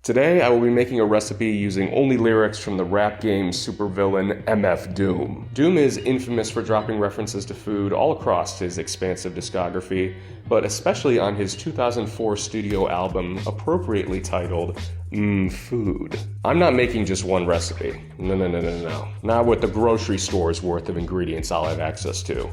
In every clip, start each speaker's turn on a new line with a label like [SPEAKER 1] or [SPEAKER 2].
[SPEAKER 1] Today I will be making a recipe using only lyrics from the rap game supervillain MF Doom. Doom is infamous for dropping references to food all across his expansive discography, but especially on his 2004 studio album appropriately titled Food. I'm not making just one recipe. No. Not with the grocery store's worth of ingredients I'll have access to.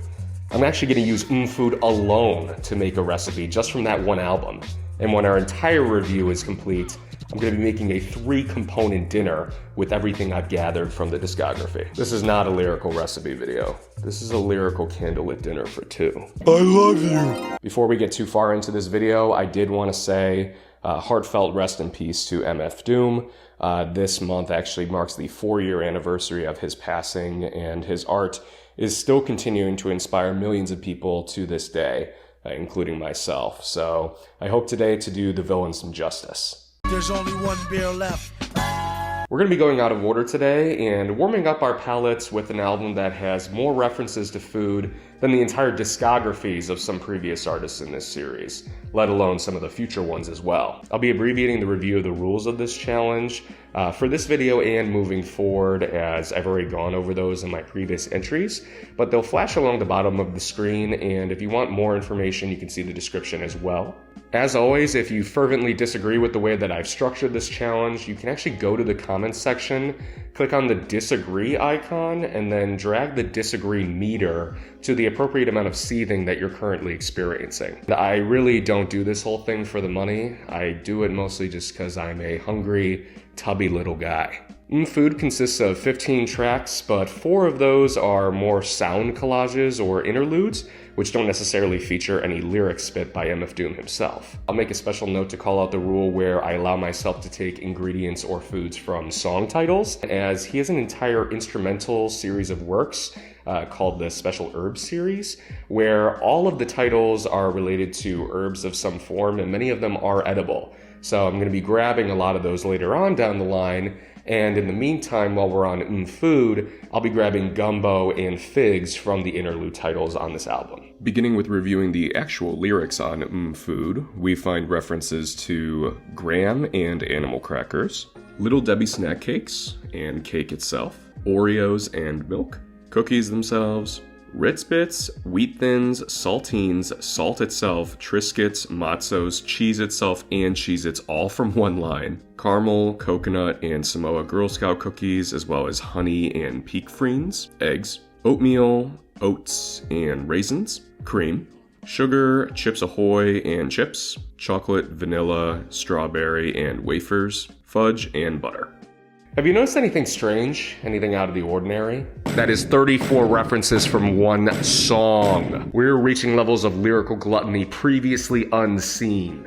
[SPEAKER 1] I'm actually going to use Food alone to make a recipe just from that one album. And when our entire review is complete, I'm going to be making a 3-component dinner with everything I've gathered from the discography. This is not a lyrical recipe video. This is a lyrical candlelit dinner for 2. I love you! Before we get too far into this video, I did want to say heartfelt rest in peace to MF Doom. This month actually marks the 4-year anniversary of his passing, and his art is still continuing to inspire millions of people to this day, including myself. So I hope today to do the villain some justice.
[SPEAKER 2] There's only one beer left.
[SPEAKER 1] We're going to be going out of order today and warming up our palates with an album that has more references to food than the entire discographies of some previous artists in this series, let alone some of the future ones as well. I'll be abbreviating the review of the rules of this challenge for this video and moving forward, as I've already gone over those in my previous entries, but they'll flash along the bottom of the screen, and if you want more information, you can see the description as well. As always, if you fervently disagree with the way that I've structured this challenge, you can actually go to the comments section, click on the disagree icon, and then drag the disagree meter to the appropriate amount of seething that you're currently experiencing. I really don't do this whole thing for the money. I do it mostly just because I'm a hungry, tubby little guy. Food consists of 15 tracks, but 4 of those are more sound collages or interludes, which don't necessarily feature any lyric spit by MF Doom himself. I'll make a special note to call out the rule where I allow myself to take ingredients or foods from song titles, as he has an entire instrumental series of works called the Special Herbs series, where all of the titles are related to herbs of some form, and many of them are edible. So I'm going to be grabbing a lot of those later on down the line, and in the meantime, while we're on Food, I'll be grabbing gumbo and figs from the interlude titles on this album. Beginning with reviewing the actual lyrics on Food, we find references to graham and animal crackers, Little Debbie snack cakes and cake itself, Oreos and milk, cookies themselves, Ritz Bits, Wheat Thins, Saltines, Salt itself, Triscuits, Matzos, cheese itself, and Cheez-Its all from one line, caramel, coconut, and Samoa Girl Scout cookies, as well as honey and peak freens, eggs, oatmeal, oats, and raisins, cream, sugar, Chips Ahoy and chips, chocolate, vanilla, strawberry, and wafers, fudge, and butter. Have you noticed anything strange? Anything out of the ordinary? That is 34 references from one song. We're reaching levels of lyrical gluttony previously unseen.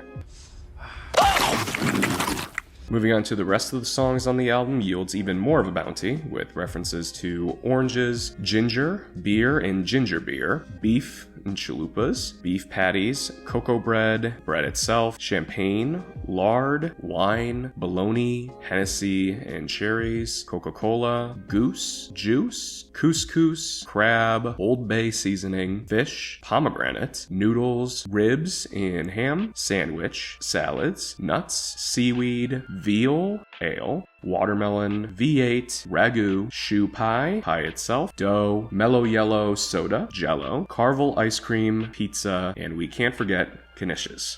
[SPEAKER 1] Moving on to the rest of the songs on the album yields even more of a bounty, with references to oranges, ginger, beer and ginger beer, beef and chalupas, beef patties, cocoa bread, bread itself, champagne, lard, wine, bologna, Hennessy and cherries, Coca-Cola, goose, juice, couscous, crab, Old Bay seasoning, fish, pomegranate, noodles, ribs and ham, sandwich, salads, nuts, seaweed, veal, ale, watermelon, V8, ragu, shoe pie, pie itself, dough, mellow yellow soda, jello, Carvel ice cream, pizza, and we can't forget knishes.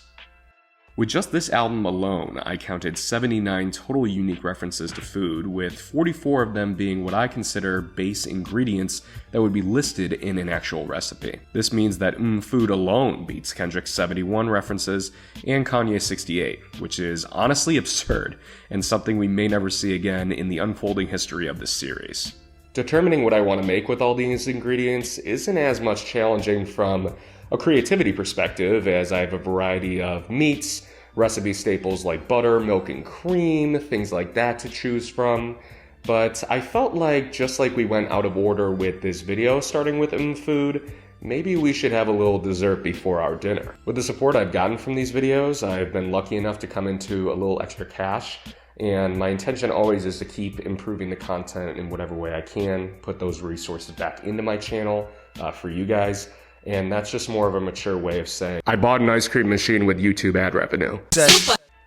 [SPEAKER 1] With just this album alone, I counted 79 total unique references to food, with 44 of them being what I consider base ingredients that would be listed in an actual recipe. This means that Food alone beats Kendrick's 71 references and Kanye's 68, which is honestly absurd, and something we may never see again in the unfolding history of this series. Determining what I want to make with all these ingredients isn't as much challenging from a creativity perspective, as I have a variety of meats, recipe staples like butter, milk and cream, things like that to choose from. But I felt like, just like we went out of order with this video starting with Food, maybe we should have a little dessert before our dinner. With the support I've gotten from these videos, I've been lucky enough to come into a little extra cash, and my intention always is to keep improving the content in whatever way I can, put those resources back into my channel for you guys. And that's just more of a mature way of saying, I bought an ice cream machine with YouTube ad revenue.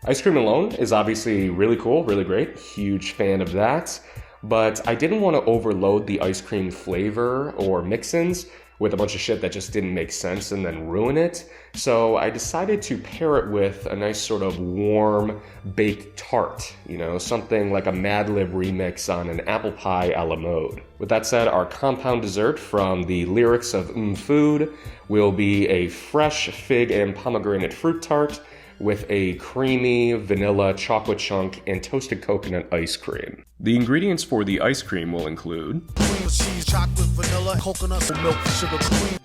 [SPEAKER 1] Ice cream alone is obviously really cool, really great, huge fan of that, but I didn't want to overload the ice cream flavor or mix-ins with a bunch of shit that just didn't make sense and then ruin it. So I decided to pair it with a nice sort of warm baked tart, something like a Mad Lib remix on an apple pie a la mode. With that said, our compound dessert from the lyrics of Food will be a fresh fig and pomegranate fruit tart with a creamy vanilla chocolate chunk and toasted coconut ice cream. The ingredients for the ice cream will include
[SPEAKER 2] Cream cheese, chocolate, vanilla, coconut, milk, sugar, cream,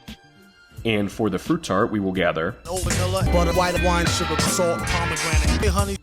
[SPEAKER 1] and for the fruit tart we will gather
[SPEAKER 2] vanilla, butter, white wine, sugar, salt, pomegranate, honey.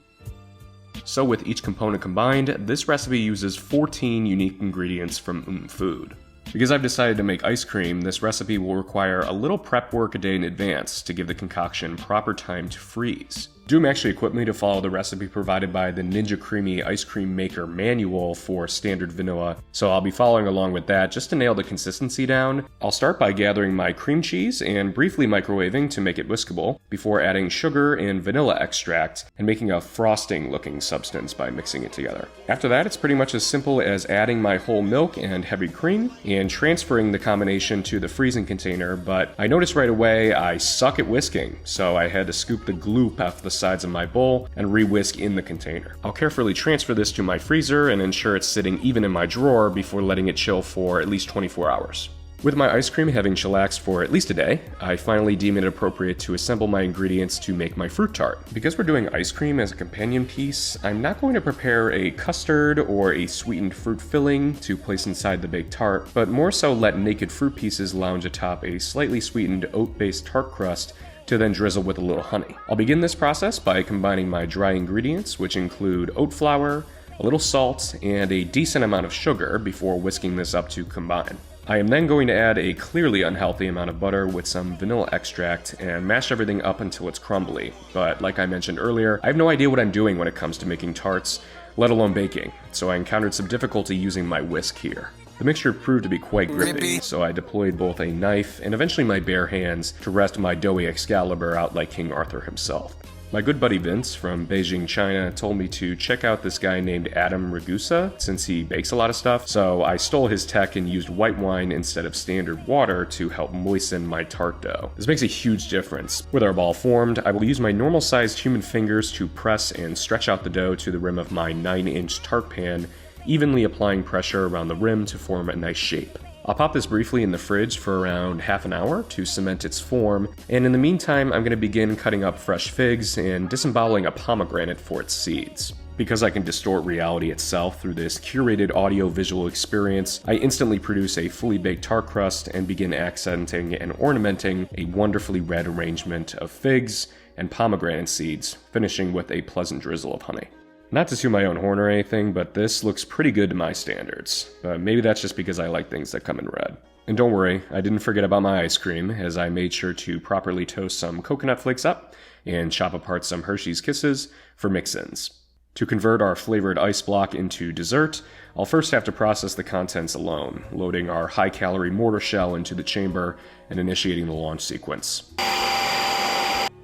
[SPEAKER 1] So with each component combined, this recipe uses 14 unique ingredients from Food. Because I've decided to make ice cream, this recipe will require a little prep work a day in advance to give the concoction proper time to freeze. Doom actually equipped me to follow the recipe provided by the Ninja Creamy Ice Cream Maker manual for standard vanilla, so I'll be following along with that just to nail the consistency down. I'll start by gathering my cream cheese and briefly microwaving to make it whiskable, before adding sugar and vanilla extract and making a frosting looking substance by mixing it together. After that, it's pretty much as simple as adding my whole milk and heavy cream and transferring the combination to the freezing container, but I noticed right away I suck at whisking, so I had to scoop the gloop off the sides of my bowl and re-whisk in the container. I'll carefully transfer this to my freezer and ensure it's sitting even in my drawer before letting it chill for at least 24 hours. With my ice cream having chillaxed for at least a day, I finally deem it appropriate to assemble my ingredients to make my fruit tart. Because we're doing ice cream as a companion piece, I'm not going to prepare a custard or a sweetened fruit filling to place inside the baked tart, but more so let naked fruit pieces lounge atop a slightly sweetened oat-based tart crust to then drizzle with a little honey. I'll begin this process by combining my dry ingredients, which include oat flour, a little salt, and a decent amount of sugar before whisking this up to combine. I am then going to add a clearly unhealthy amount of butter with some vanilla extract and mash everything up until it's crumbly. But like I mentioned earlier, I have no idea what I'm doing when it comes to making tarts, let alone baking, so I encountered some difficulty using my whisk here. The mixture proved to be quite grippy, so I deployed both a knife and eventually my bare hands to wrest my doughy Excalibur out like King Arthur himself. My good buddy Vince from Beijing, China told me to check out this guy named Adam Ragusa since he bakes a lot of stuff, so I stole his tech and used white wine instead of standard water to help moisten my tart dough. This makes a huge difference. With our ball formed, I will use my normal-sized human fingers to press and stretch out the dough to the rim of my 9-inch tart pan, evenly applying pressure around the rim to form a nice shape. I'll pop this briefly in the fridge for around half an hour to cement its form, and in the meantime I'm going to begin cutting up fresh figs and disemboweling a pomegranate for its seeds. Because I can distort reality itself through this curated audio-visual experience, I instantly produce a fully baked tart crust and begin accenting and ornamenting a wonderfully red arrangement of figs and pomegranate seeds, finishing with a pleasant drizzle of honey. Not to toot my own horn or anything, but this looks pretty good to my standards. But maybe that's just because I like things that come in red. And don't worry, I didn't forget about my ice cream, as I made sure to properly toast some coconut flakes up and chop apart some Hershey's Kisses for mix-ins. To convert our flavored ice block into dessert, I'll first have to process the contents alone, loading our high-calorie mortar shell into the chamber and initiating the launch sequence.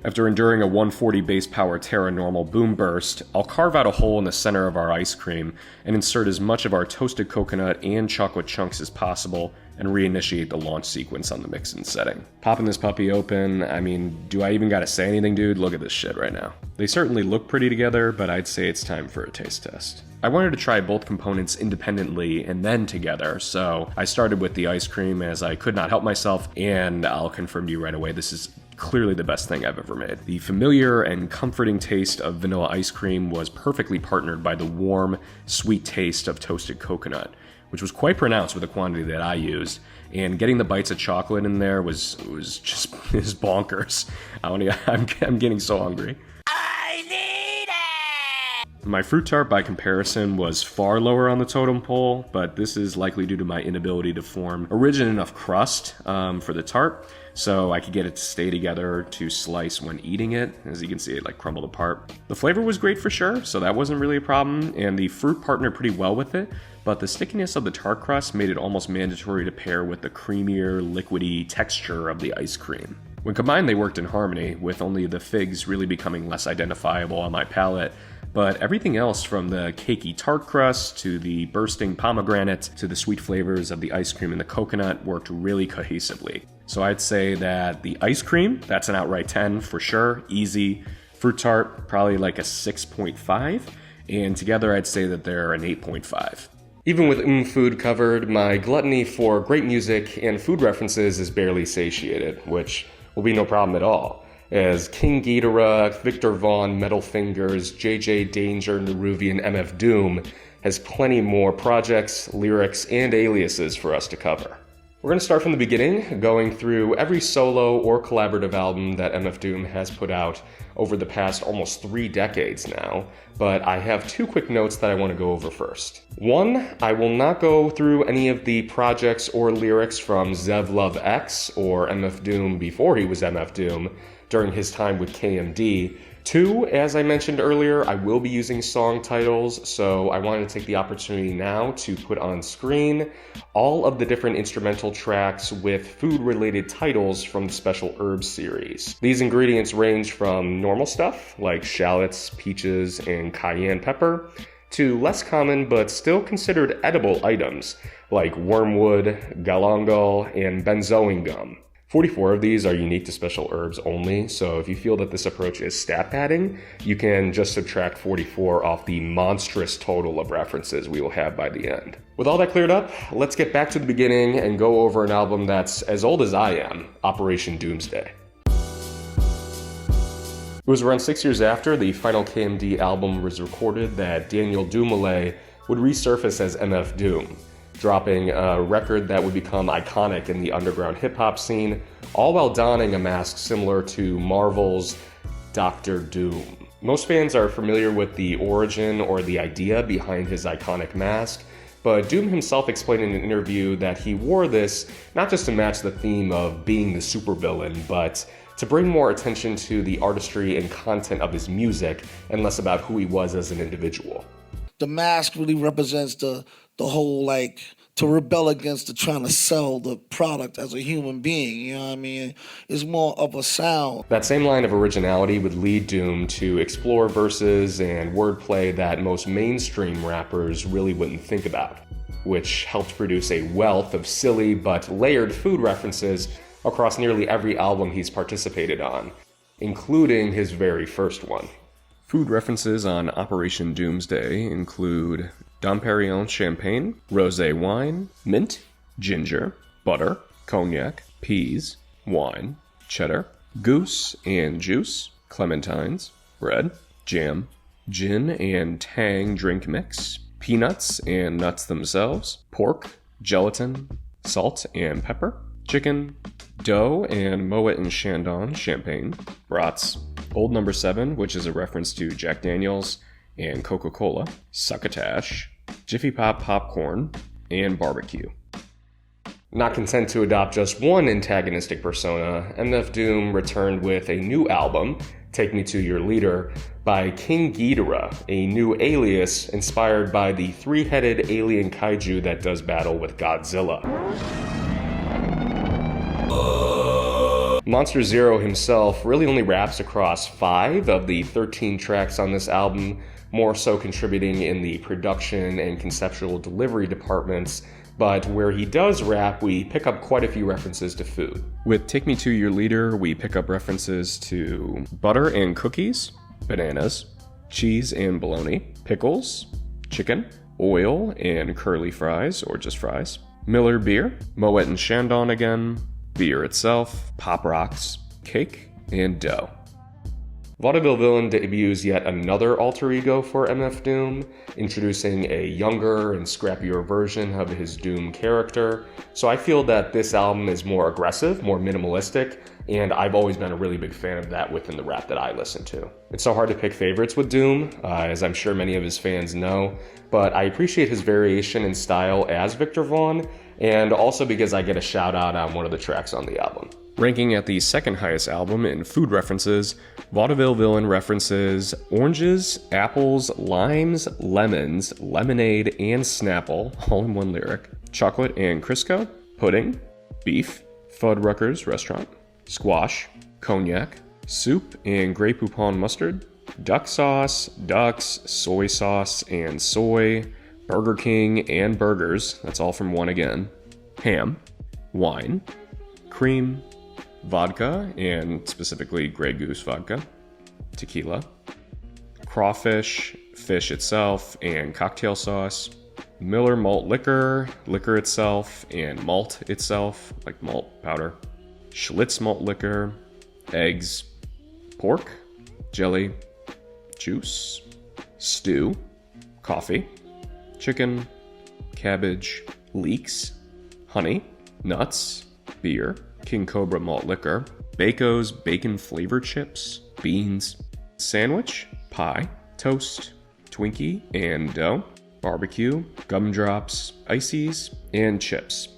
[SPEAKER 1] After enduring a 140 base power Terra Normal boom burst, I'll carve out a hole in the center of our ice cream and insert as much of our toasted coconut and chocolate chunks as possible and reinitiate the launch sequence on the mix-in setting. Popping this puppy open, I mean, do I even gotta say anything, dude? Look at this shit right now. They certainly look pretty together, but I'd say it's time for a taste test. I wanted to try both components independently and then together, so I started with the ice cream as I could not help myself, and I'll confirm to you right away, this is clearly the best thing I've ever made. The familiar and comforting taste of vanilla ice cream was perfectly partnered by the warm, sweet taste of toasted coconut, which was quite pronounced with the quantity that I used, and getting the bites of chocolate in there was just bonkers. I'm getting so hungry. My fruit tart, by comparison, was far lower on the totem pole, but this is likely due to my inability to form a rigid enough crust for the tart, so I could get it to stay together to slice when eating it. As you can see, it like crumbled apart. The flavor was great for sure, so that wasn't really a problem, and the fruit partnered pretty well with it, but the stickiness of the tart crust made it almost mandatory to pair with the creamier, liquidy texture of the ice cream. When combined, they worked in harmony, with only the figs really becoming less identifiable on my palate, but everything else from the cakey tart crust to the bursting pomegranate to the sweet flavors of the ice cream and the coconut worked really cohesively. So I'd say that the ice cream, that's an outright 10 for sure, easy. Fruit tart, probably like a 6.5, and together I'd say that they're an 8.5. Even with food covered, my gluttony for great music and food references is barely satiated, which will be no problem at all, as King Ghidorah, Victor Vaughn, Metal Fingers, JJ Danger, Neruvian, MF Doom has plenty more projects, lyrics, and aliases for us to cover. We're going to start from the beginning, going through every solo or collaborative album that MF Doom has put out over the past almost 3 decades now, but I have 2 quick notes that I want to go over first. 1, I will not go through any of the projects or lyrics from Zev Love X or MF Doom before he was MF Doom during his time with KMD. 2, as I mentioned earlier, I will be using song titles, so I wanted to take the opportunity now to put on screen all of the different instrumental tracks with food-related titles from the Special Herbs series. These ingredients range from normal stuff, like shallots, peaches, and cayenne pepper, to less common but still considered edible items, like wormwood, galangal, and benzoin gum. 44 of these are unique to Special Herbs only, so if you feel that this approach is stat padding, you can just subtract 44 off the monstrous total of references we will have by the end. With all that cleared up, let's get back to the beginning and go over an album that's as old as I am, Operation Doomsday. It was around 6 years after the final KMD album was recorded that Daniel Dumoulin would resurface as MF Doom, dropping a record that would become iconic in the underground hip-hop scene, all while donning a mask similar to Marvel's Dr. Doom. Most fans are familiar with the origin or the idea behind his iconic mask, but Doom himself explained in an interview that he wore this not just to match the theme of being the supervillain, but to bring more attention to the artistry and content of his music and less about who he was as an individual.
[SPEAKER 2] The mask really represents the whole, like, to rebel against the trying to sell the product as a human being, you know what I mean? It's more of a sound.
[SPEAKER 1] That same line of originality would lead Doom to explore verses and wordplay that most mainstream rappers really wouldn't think about, which helped produce a wealth of silly but layered food references across nearly every album he's participated on, including his very first one. Food references on Operation Doomsday include Dom Perignon champagne, rosé wine, mint, ginger, butter, cognac, peas, wine, cheddar, goose and juice, clementines, bread, jam, gin and tang drink mix, peanuts and nuts themselves, pork, gelatin, salt and pepper, chicken, dough and Moet and Chandon champagne, brats, Old Number 7, which is a reference to Jack Daniels and Coca-Cola, succotash, Jiffy Pop popcorn, and barbecue. Not content to adopt just one antagonistic persona, MF Doom returned with a new album, Take Me to Your Leader, by King Ghidorah, a new alias inspired by the 3-headed alien kaiju that does battle with Godzilla. Monster Zero himself really only raps across 5 of the 13 tracks on this album, more so contributing in the production and conceptual delivery departments, but where he does rap, we pick up quite a few references to food. With Take Me to Your Leader, we pick up references to butter and cookies, bananas, cheese and bologna, pickles, chicken, oil and curly fries, or just fries, Miller beer, Moet and Chandon again, beer itself, pop rocks, cake, and dough. Vaudeville Villain debuts yet another alter ego for MF Doom, introducing a younger and scrappier version of his Doom character. So I feel that this album is more aggressive, more minimalistic, and I've always been a really big fan of that within the rap that I listen to. It's so hard to pick favorites with Doom, as I'm sure many of his fans know, but I appreciate his variation in style as Victor Vaughn, and also because I get a shout out on one of the tracks on the album. Ranking at the second highest album in food references, Vaudeville Villain references oranges, apples, limes, lemons, lemonade, and Snapple, all in one lyric, chocolate and Crisco, pudding, beef, Fuddruckers restaurant, squash, cognac, soup and Grey Poupon mustard, duck sauce, ducks, soy sauce and soy, Burger King and burgers, that's all from one again, ham, wine, cream, vodka, and specifically Grey Goose vodka, tequila, crawfish, fish itself, and cocktail sauce, Miller malt liquor, liquor itself, and malt itself, like malt powder, Schlitz malt liquor, eggs, pork, jelly, juice, stew, coffee, chicken, cabbage, leeks, honey, nuts, beer, King Cobra malt liquor, Baco's bacon flavored chips, beans, sandwich, pie, toast, Twinkie and dough, barbecue, gumdrops, ices, and chips.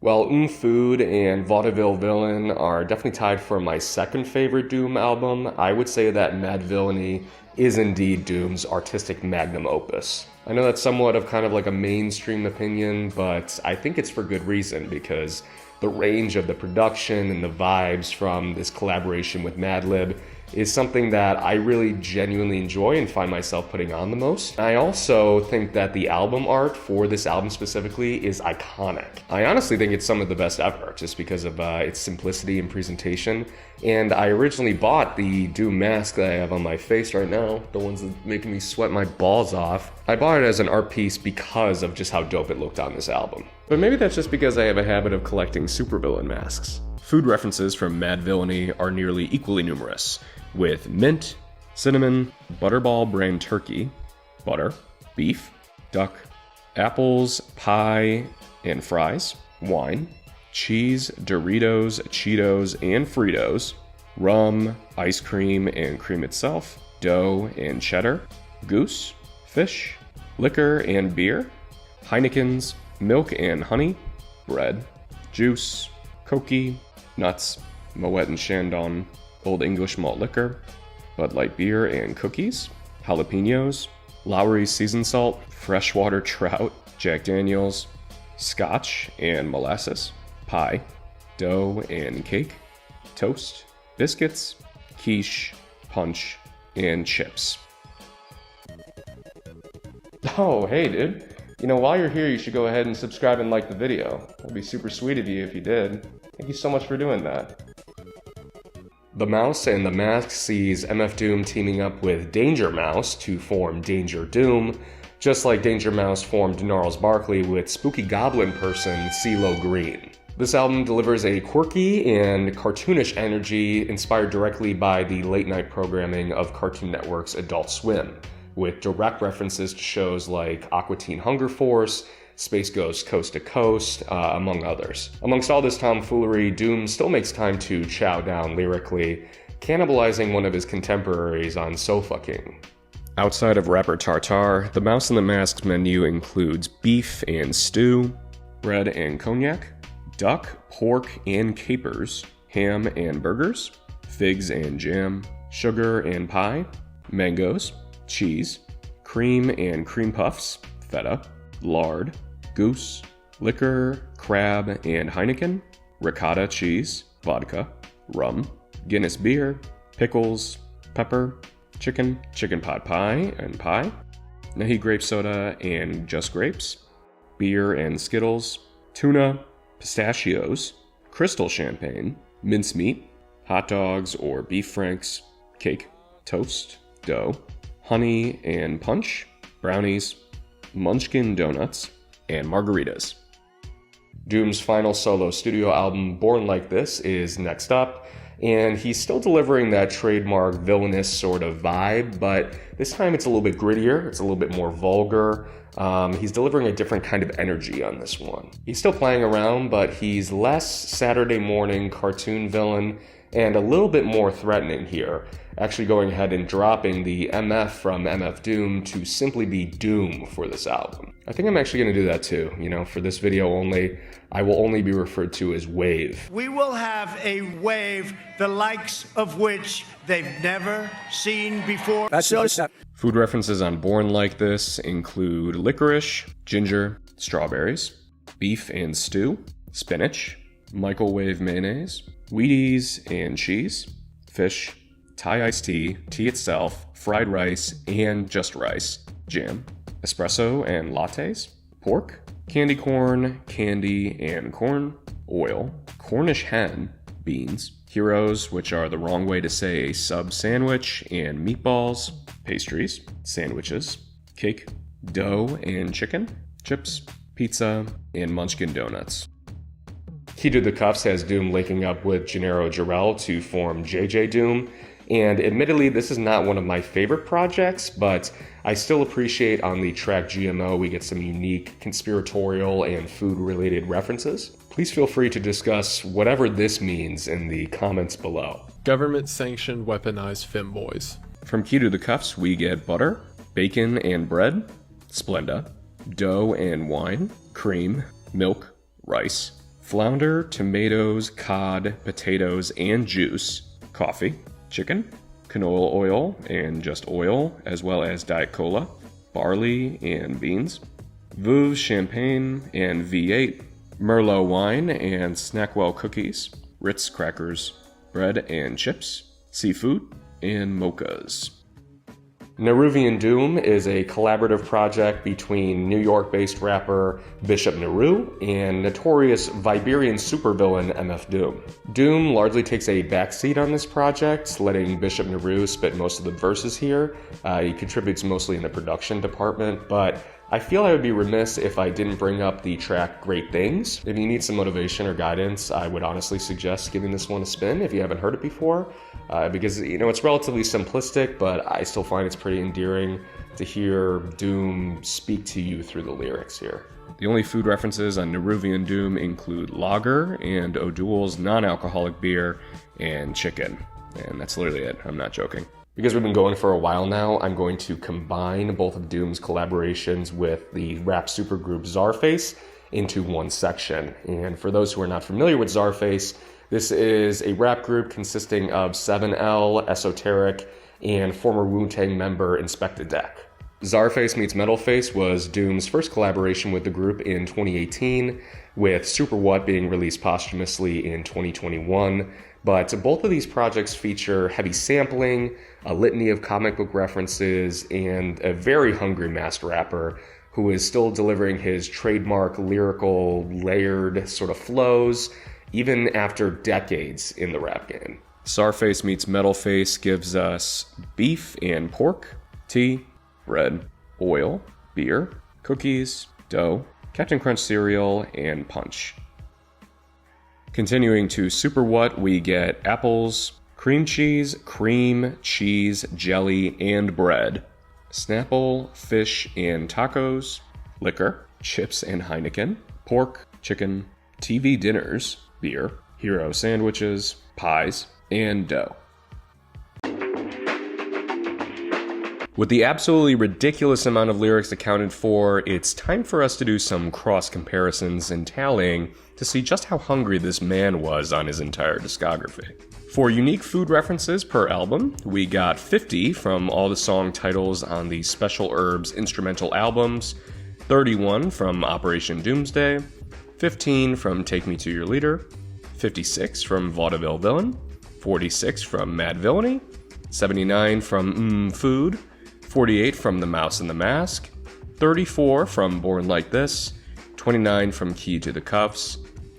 [SPEAKER 1] While Food and Vaudeville Villain are definitely tied for my second favorite Doom album, I would say that Mad Villainy is indeed Doom's artistic magnum opus. I know that's somewhat of kind of like a mainstream opinion, but I think it's for good reason, because the range of the production and the vibes from this collaboration with Madlib is something that I really genuinely enjoy and find myself putting on the most. I also think that the album art for this album specifically is iconic. I honestly think it's some of the best ever, just because of its simplicity and presentation. And I originally bought the Doom mask that I have on my face right now, the ones that making me sweat my balls off. I bought it as an art piece because of just how dope it looked on this album. But maybe that's just because I have a habit of collecting supervillain masks. Food references from Mad Villainy are nearly equally numerous, with mint, cinnamon, butterball brand turkey, butter, beef, duck, apples, pie, and fries, wine, cheese, Doritos, Cheetos, and Fritos, rum, ice cream and cream itself, dough and cheddar, goose, fish, liquor and beer, Heineken's, milk and honey, bread, juice, Cokie, nuts, Moet and Chandon, Old English malt liquor, Bud Light beer and cookies, jalapenos, Lowry's seasoned salt, freshwater trout, Jack Daniels, scotch and molasses, pie, dough and cake, toast, biscuits, quiche, punch, and chips. Oh, hey dude. You know, while you're here, you should go ahead and subscribe and like the video. That'd be super sweet of you if you did. Thank you so much for doing that. The Mouse and the Mask sees MF Doom teaming up with Danger Mouse to form Danger Doom, just like Danger Mouse formed Gnarls Barkley with spooky goblin person CeeLo Green. This album delivers a quirky and cartoonish energy inspired directly by the late-night programming of Cartoon Network's Adult Swim, with direct references to shows like Aqua Teen Hunger Force, Space Ghost Coast to Coast, among others. Amongst all this tomfoolery, Doom still makes time to chow down lyrically, cannibalizing one of his contemporaries on Sofa King. Outside of rapper Tartar, the Mouse and the Mask's menu includes beef and stew, bread and cognac, duck, pork and capers, ham and burgers, figs and jam, sugar and pie, mangoes, cheese, cream and cream puffs, feta, lard, goose, liquor, crab and Heineken, ricotta cheese, vodka, rum, Guinness beer, pickles, pepper, chicken pot pie and pie, Nahi grape soda and just grapes, beer and Skittles, tuna, pistachios, crystal champagne, mincemeat, hot dogs or beef franks, cake, toast, dough, honey and punch, brownies, munchkin donuts, and margaritas. Doom's final solo studio album, Born Like This, is next up, and he's still delivering that trademark villainous sort of vibe, but this time it's a little bit grittier, it's a little bit more vulgar. He's delivering a different kind of energy on this one. He's still playing around, but he's less Saturday morning cartoon villain and a little bit more threatening here, actually going ahead and dropping the MF from MF Doom to simply be Doom for this album. I think I'm actually going to do that too. You know, for this video only, I will only be referred to as Wave.
[SPEAKER 3] We will have a wave the likes of which they've never seen before.
[SPEAKER 1] Food references on Born Like This include licorice, ginger, strawberries, beef and stew, spinach, Michaelwave mayonnaise, Wheaties and cheese, fish, Thai iced tea, tea itself, fried rice and just rice, jam, espresso and lattes, pork, candy corn, candy and corn, oil, Cornish hen, beans, heroes, which are the wrong way to say a sub sandwich, and meatballs, pastries, sandwiches, cake, dough and chicken, chips, pizza, and munchkin donuts. Key to the Cuffs has Doom linking up with Gennaro Jarrell to form JJ Doom, and admittedly this is not one of my favorite projects, but I still appreciate on the track GMO we get some unique conspiratorial and food-related references. Please feel free to discuss whatever this means in the comments below.
[SPEAKER 4] Government-sanctioned weaponized femboys.
[SPEAKER 1] From Key to the Cuffs we get butter, bacon and bread, Splenda, dough and wine, cream, milk, rice, flounder, tomatoes, cod, potatoes, and juice, coffee, chicken, canola oil and just oil, as well as Diet Cola, barley and beans, Veuve champagne and V8, Merlot wine and Snackwell cookies, Ritz crackers, bread and chips, seafood, and mochas. Neruvian Doom is a collaborative project between New York-based rapper Bishop Nehru and notorious Viberian supervillain MF Doom. Doom largely takes a backseat on this project, letting Bishop Nehru spit most of the verses here. He contributes mostly in the production department, but I feel I would be remiss if I didn't bring up the track Great Things. If you need some motivation or guidance, I would honestly suggest giving this one a spin if you haven't heard it before, because it's relatively simplistic, but I still find it's pretty endearing to hear Doom speak to you through the lyrics here. The only food references on Neruvian Doom include lager and O'Doul's non-alcoholic beer and chicken, and that's literally it. I'm not joking. Because we've been going for a while now, I'm going to combine both of Doom's collaborations with the rap supergroup Czarface into one section. And for those who are not familiar with Czarface, this is a rap group consisting of 7L, Esoteric, and former Wu-Tang member Inspector Deck. Czarface Meets Metalface was Doom's first collaboration with the group in 2018, with Super What being released posthumously in 2021. But both of these projects feature heavy sampling, a litany of comic book references, and a very hungry masked rapper who is still delivering his trademark lyrical, layered sort of flows, even after decades in the rap game. Czarface Meets Metalface gives us beef and pork, tea, bread, oil, beer, cookies, dough, Captain Crunch cereal, and punch. Continuing to Super What, we get apples, cream cheese, jelly, and bread, Snapple, fish and tacos, liquor, chips and Heineken, pork, chicken, TV dinners, beer, hero sandwiches, pies, and dough. With the absolutely ridiculous amount of lyrics accounted for, it's time for us to do some cross comparisons and tallying to see just how hungry this man was on his entire discography. For unique food references per album, we got 50 from all the song titles on the Special Herbs instrumental albums, 31 from Operation Doomsday, 15 from Take Me to Your Leader, 56 from Vaudeville Villain, 46 from Mad Villainy, 79 from Food, 48 from The Mouse and the Mask, 34 from Born Like This, 29 from Key to the Cuffs,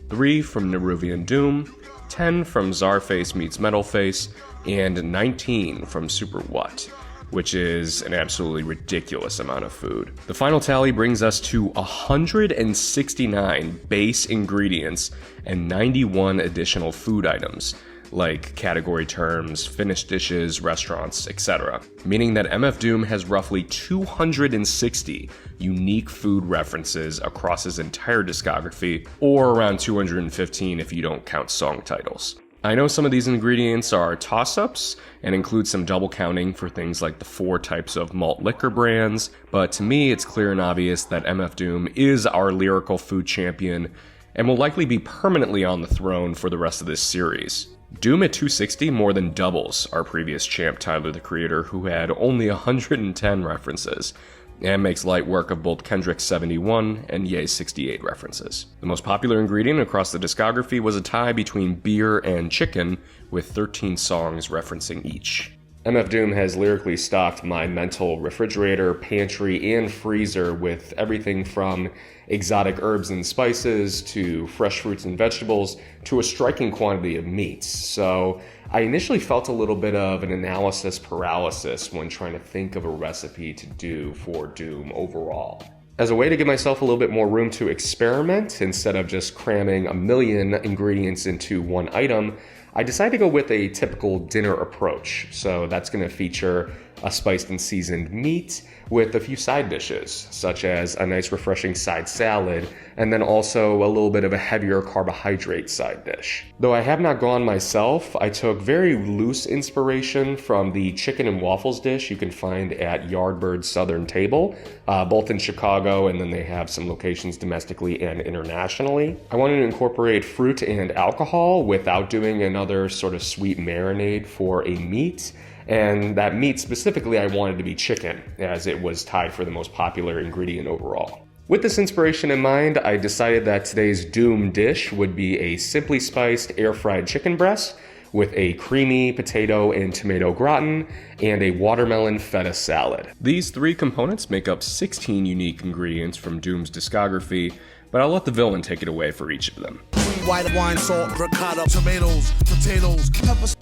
[SPEAKER 1] 3 from Neruvian Doom, 10 from Czarface Meets Metalface, and 19 from Super What, which is an absolutely ridiculous amount of food. The final tally brings us to 169 base ingredients and 91 additional food items, like category terms, finished dishes, restaurants, etc. Meaning that MF Doom has roughly 260 unique food references across his entire discography, or around 215 if you don't count song titles. I know some of these ingredients are toss-ups and include some double counting for things like the 4 types of malt liquor brands, but to me it's clear and obvious that MF Doom is our lyrical food champion and will likely be permanently on the throne for the rest of this series. Doom at 260 more than doubles our previous champ Tyler the Creator, who had only 110 references. and makes light work of both Kendrick's 71 and Ye's 68 references. The most popular ingredient across the discography was a tie between beer and chicken, with 13 songs referencing each. MF Doom has lyrically stocked my mental refrigerator, pantry, and freezer with everything from exotic herbs and spices to fresh fruits and vegetables to a striking quantity of meats. So I initially felt a little bit of an analysis paralysis when trying to think of a recipe to do for Doom overall. As a way to give myself a little bit more room to experiment, instead of just cramming a million ingredients into one item, I decided to go with a typical dinner approach. So that's going to feature a spiced and seasoned meat with a few side dishes, such as a nice refreshing side salad, and then also a little bit of a heavier carbohydrate side dish. Though I have not gone myself, I took very loose inspiration from the chicken and waffles dish you can find at Yardbird's Southern Table, both in Chicago, and then they have some locations domestically and internationally. I wanted to incorporate fruit and alcohol without doing another sort of sweet marinade for a meat. And that meat specifically I wanted to be chicken, as it was tied for the most popular ingredient overall. With this inspiration in mind, I decided that today's Doom dish would be a simply spiced air-fried chicken breast with a creamy potato and tomato gratin and a watermelon feta salad. These three components make up 16 unique ingredients from Doom's discography, but I'll let the villain take it away for each of them.
[SPEAKER 5] White wine, salt, ricotta, tomatoes, potatoes, peppers,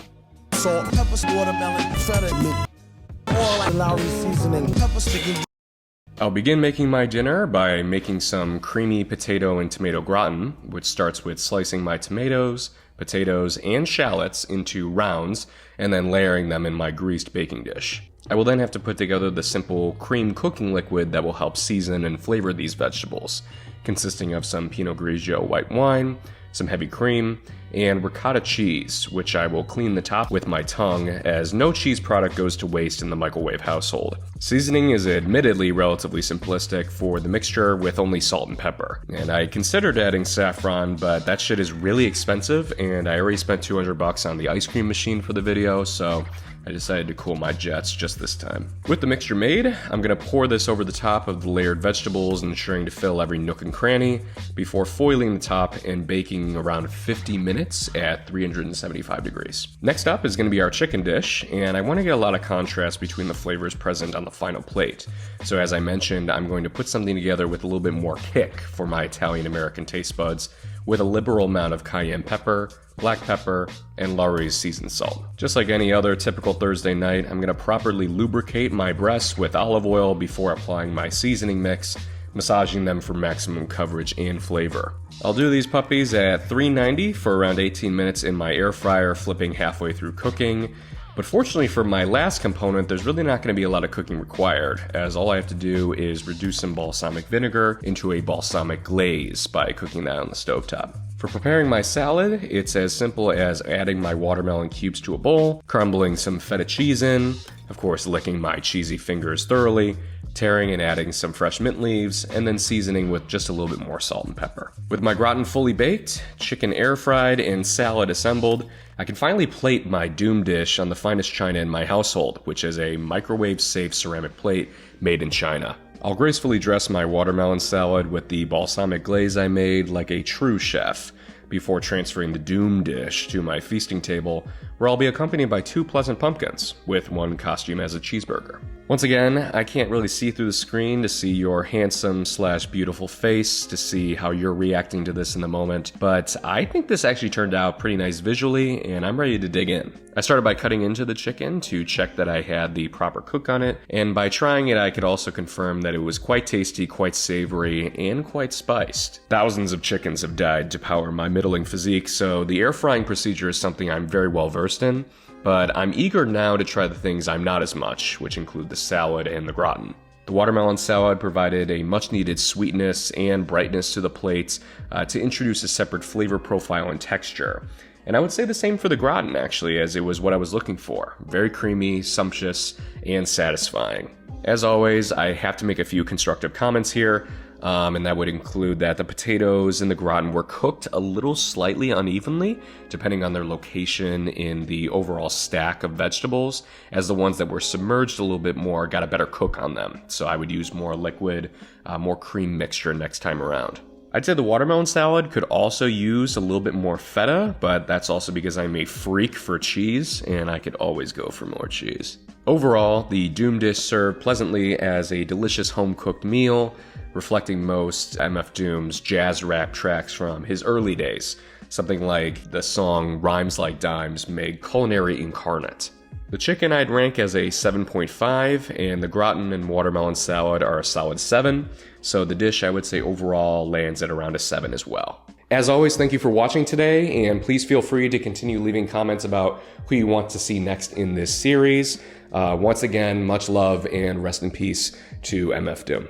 [SPEAKER 5] salt, peppers, watermelon, feta, all like Lowry seasoning, pepper sticky.
[SPEAKER 1] I'll begin making my dinner by making some creamy potato and tomato gratin, which starts with slicing my tomatoes, potatoes, and shallots into rounds, and then layering them in my greased baking dish. I will then have to put together the simple cream cooking liquid that will help season and flavor these vegetables, consisting of some Pinot Grigio white wine, some heavy cream, and ricotta cheese, which I will clean the top with my tongue, as no cheese product goes to waste in the Michaelwave household. Seasoning is admittedly relatively simplistic for the mixture with only salt and pepper, and I considered adding saffron, but that shit is really expensive, and I already spent $200 on the ice cream machine for the video, so I decided to cool my jets just this time. With the mixture made, I'm going to pour this over the top of the layered vegetables, ensuring to fill every nook and cranny, before foiling the top and baking around 50 minutes at 375 degrees. Next up is going to be our chicken dish, and I want to get a lot of contrast between the flavors present on the final plate. So as I mentioned, I'm going to put something together with a little bit more kick for my Italian-American taste buds, with a liberal amount of cayenne pepper, black pepper, and Lowry's seasoned salt. Just like any other typical Thursday night, I'm going to properly lubricate my breasts with olive oil before applying my seasoning mix, massaging them for maximum coverage and flavor. I'll do these puppies at 390 for around 18 minutes in my air fryer, flipping halfway through cooking. But fortunately for my last component, there's really not going to be a lot of cooking required, as all I have to do is reduce some balsamic vinegar into a balsamic glaze by cooking that on the stovetop. For preparing my salad, it's as simple as adding my watermelon cubes to a bowl, crumbling some feta cheese in, of course licking my cheesy fingers thoroughly, tearing and adding some fresh mint leaves, and then seasoning with just a little bit more salt and pepper. With my gratin fully baked, chicken air fried, and salad assembled, I can finally plate my Doom dish on the finest china in my household, which is a microwave-safe ceramic plate made in China. I'll gracefully dress my watermelon salad with the balsamic glaze I made like a true chef, before transferring the Doom dish to my feasting table, where I'll be accompanied by 2 pleasant pumpkins, with one costume as a cheeseburger. Once again, I can't really see through the screen to see your handsome/beautiful face, to see how you're reacting to this in the moment, but I think this actually turned out pretty nice visually, and I'm ready to dig in. I started by cutting into the chicken to check that I had the proper cook on it, and by trying it I could also confirm that it was quite tasty, quite savory, and quite spiced. Thousands of chickens have died to power my middling physique, so the air frying procedure is something I'm very well versed in, but I'm eager now to try the things I'm not as much, which include the salad and the gratin. The watermelon salad provided a much needed sweetness and brightness to the plates to introduce a separate flavor profile and texture. And I would say the same for the gratin, actually, as it was what I was looking for. Very creamy, sumptuous, and satisfying. As always, I have to make a few constructive comments here. And that would include that the potatoes in the gratin were cooked a little slightly unevenly, depending on their location in the overall stack of vegetables, as the ones that were submerged a little bit more got a better cook on them. So I would use more liquid, more cream mixture next time around. I'd say the watermelon salad could also use a little bit more feta, but that's also because I'm a freak for cheese, and I could always go for more cheese. Overall, the Doom dish served pleasantly as a delicious home-cooked meal, reflecting most MF Doom's jazz rap tracks from his early days, something like the song Rhymes Like Dimes made culinary incarnate. The chicken I'd rank as a 7.5, and the gratin and watermelon salad are a solid 7, so the dish I would say overall lands at around a 7 as well. As always, thank you for watching today, and please feel free to continue leaving comments about who you want to see next in this series. Once again, much love and rest in peace to MF Doom.